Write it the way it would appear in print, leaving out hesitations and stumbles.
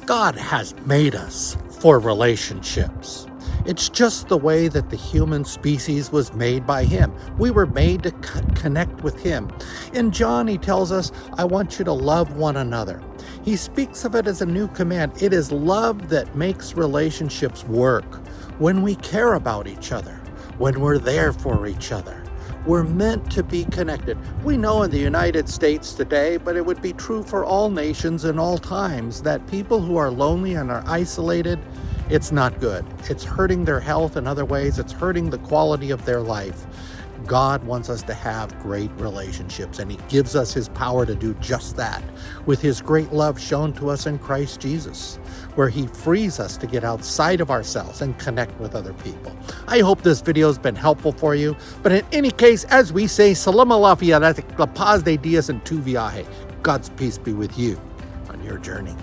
God has made us for relationships. It's just the way that the human species was made by Him. We were made to connect with Him. In John, He tells us, I want you to love one another. He speaks of it as a new command. It is love that makes relationships work. When we care about each other, when we're there for each other, we're meant to be connected. We know in the United States today, but it would be true for all nations in all times, that people who are lonely and are isolated, it's not good. It's hurting their health in other ways. It's hurting the quality of their life. God wants us to have great relationships, and He gives us His power to do just that with His great love shown to us in Christ Jesus, where He frees us to get outside of ourselves and connect with other people. I hope this video has been helpful for you, but in any case, as we say, Salam alafia, la paz de Dios en tu viaje. God's peace be with you on your journey.